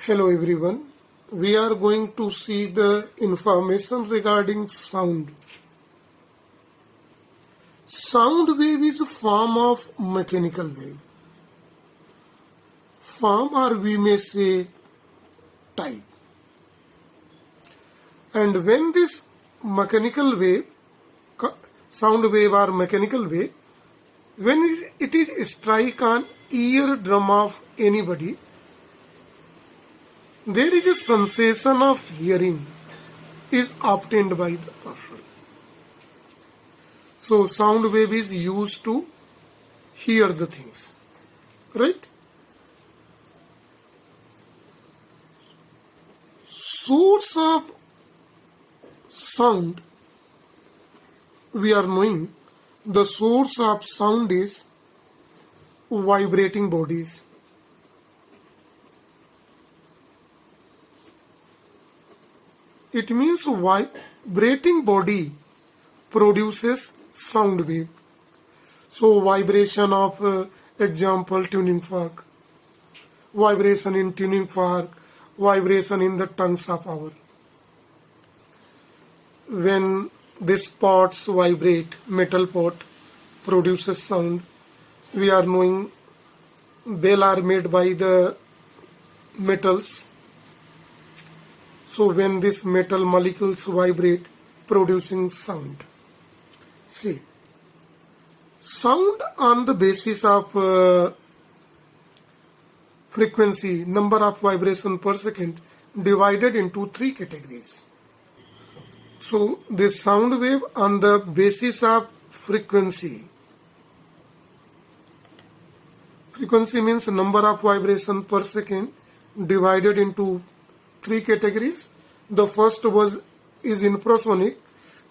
Hello everyone. We are going to see the information regarding sound. Sound wave is a form of mechanical wave. Form, or we may say type. And when this mechanical wave, sound wave or mechanical wave, when it is strike on eardrum of anybody, there is a sensation of hearing is obtained by the person. So sound wave is used to hear the things, right? Source of sound, we are knowing the source of sound is vibrating bodies. It means vibrating body produces sound wave. So vibration of example tuning fork, vibration in tuning fork, vibration in the tongues of our. When these pots vibrate, metal pot produces sound. We are knowing bell are made by the metals. So when these metal molecules vibrate, producing sound. See, sound on the basis of frequency, number of vibration per second, divided into three categories. So this sound wave on the basis of frequency. Frequency means number of vibration per second divided into three categories. The first is infrasonic,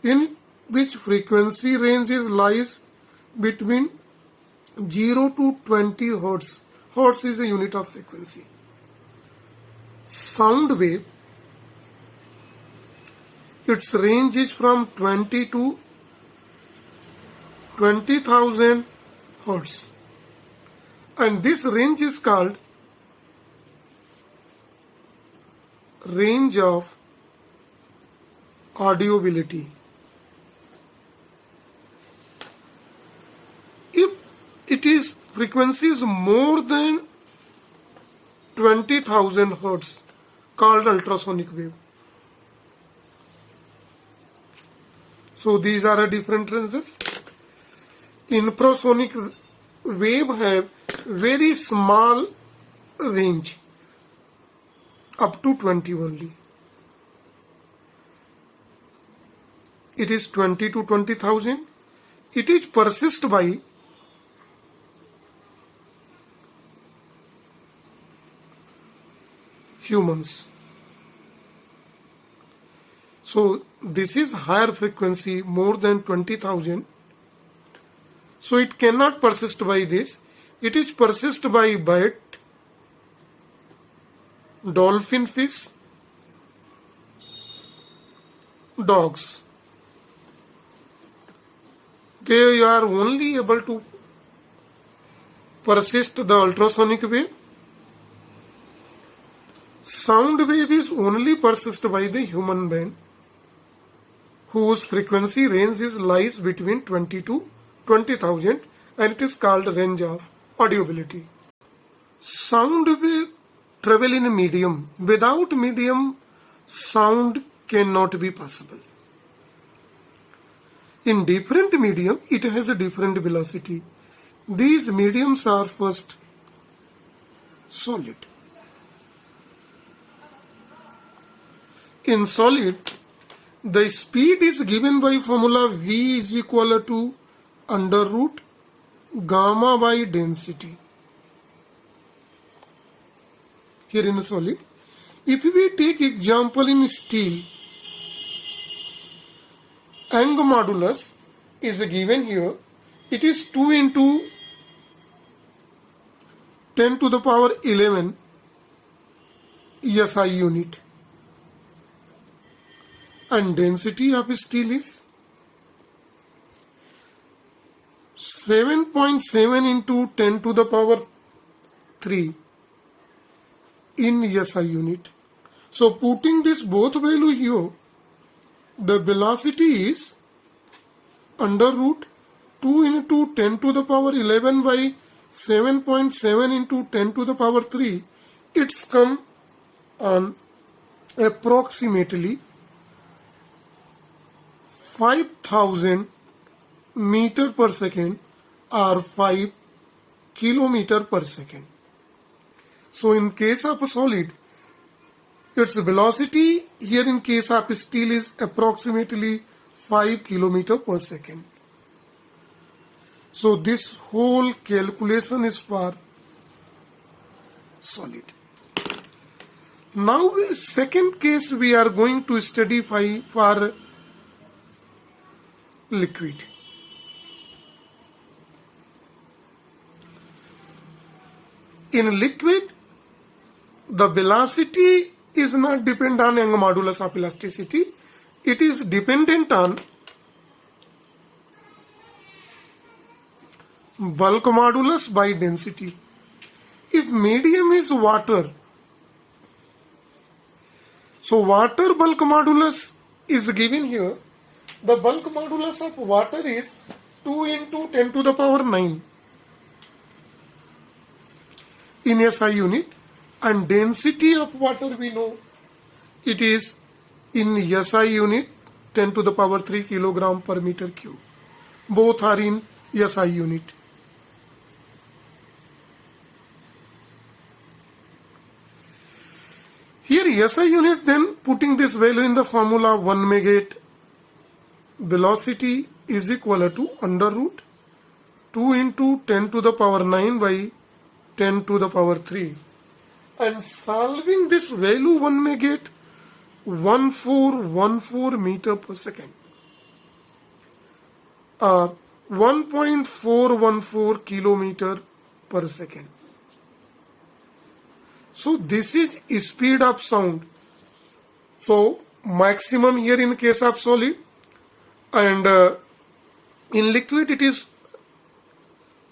in which frequency ranges lies between 0 to 20 hertz. Hertz is the unit of frequency. Sound wave, its range is from 20 to 20,000 hertz. And this range is called range of audibility. If it is frequencies more than 20,000 hertz, called ultrasonic wave. So these are different ranges. Infrasonic wave have very small range, up to 20 only. It is 20 to 20,000. It is persist by humans. So this is higher frequency, more than 20,000. So it cannot persist by this. It is persist by bat, dolphin fish, dogs. They are only able to persist the ultrasonic wave. Sound wave is only persist by the human being, whose frequency range lies between 20 to 20,000, and it is called range of audibility. Sound wave travel in a medium. Without medium, sound cannot be possible. In different medium, it has a different velocity. These mediums are first solid. In solid, the speed is given by formula V is equal to under root gamma by density. Here in solid, if we take example in steel, Young modulus is given here. It is 2 into 10 to the power 11 SI unit. And density of steel is 7.7 into 10 to the power 3 in SI unit. So putting this both value here, the velocity is under root 2 into 10 to the power 11 by 7.7 into 10 to the power 3. It's come on approximately 5000 meter per second or 5 kilometer per second. So in case of a solid, its velocity here in case of steel is approximately 5 kilometer per second. So this whole calculation is for solid. Now second case we are going to study for liquid. In liquid, the velocity is not dependent on Young modulus of elasticity. It is dependent on bulk modulus by density. If medium is water, so water bulk modulus is given here. The bulk modulus of water is 2 into 10 to the power 9 in SI unit, and density of water we know it is in SI unit 10 to the power 3 kilogram per meter cube. Both are in SI unit. Here SI unit, then putting this value in the formula, 1 may get velocity is equal to under root 2 into 10 to the power 9 by 10 to the power 3. And solving this value, one may get 1414 meter per second or 1.414 kilometer per second. So this is speed of sound. So maximum here in case of solid, and in liquid it is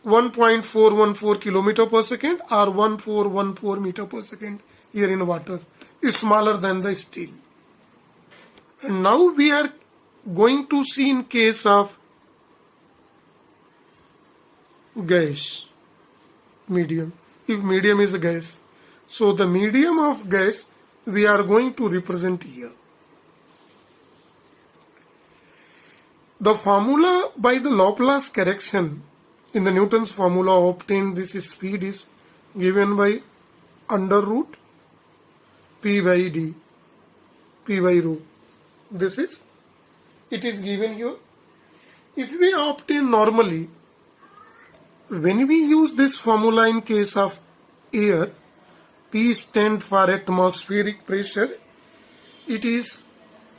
1.414 kilometer per second or 1414 meter per second here in water, is smaller than the steel. And now we are going to see in case of gas, medium. If medium is a gas, so the medium of gas we are going to represent here. The formula by the Laplace correction in the Newton's formula obtained this speed is given by under root P by D, P by rho. This is, it is given here. If we obtain normally, when we use this formula in case of air, P stands for atmospheric pressure, it is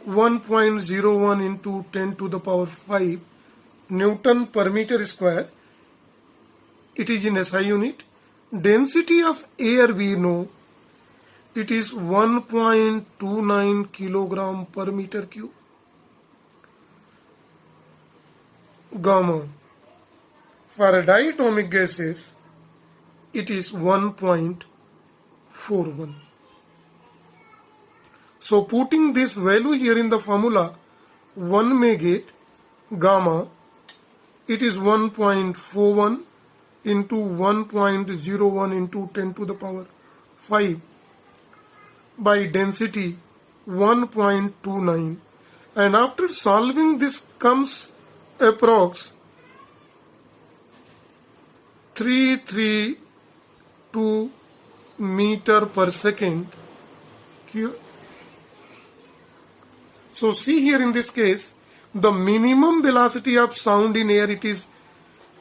1.01 into 10 to the power 5 Newton per meter square. It is in SI unit. Density of air we know it is 1.29 kilogram per meter cube. Gamma for diatomic gases it is 1.41. So putting this value here in the formula, one may get gamma, it is 1.41 into 1.01 into 10 to the power 5 by density 1.29, and after solving this comes approx 332 meter per second here. So see here in this case, the minimum velocity of sound in air, it is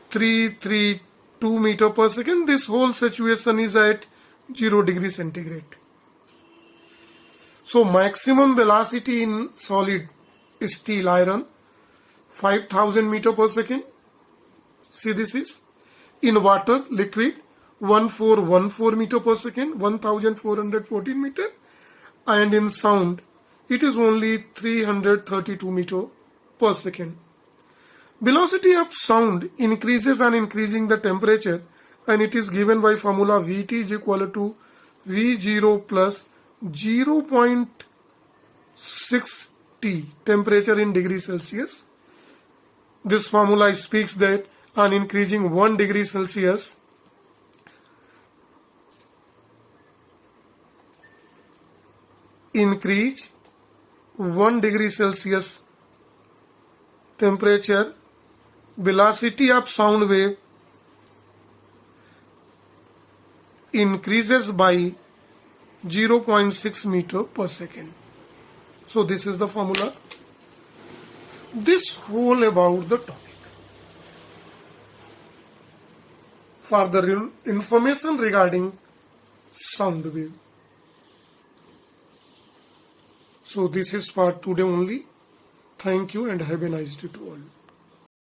332 meter per second. This whole situation is at 0 degree centigrade. So maximum velocity in solid steel iron 5000 meter per second. See, this is in water liquid 1414 meter per second, 1414 meter, and in sound it is only 332 meter per second. Velocity of sound increases on increasing the temperature, and it is given by formula Vt is equal to V0 plus 0.6 T, temperature in degree Celsius. This formula speaks that on increasing 1 degree Celsius, increase 1 degree Celsius temperature, velocity of sound wave increases by 0.6 meter per second. So this is the formula. This whole about the topic. Further information regarding sound wave. So this is for today only. Thank you and have a nice day to all.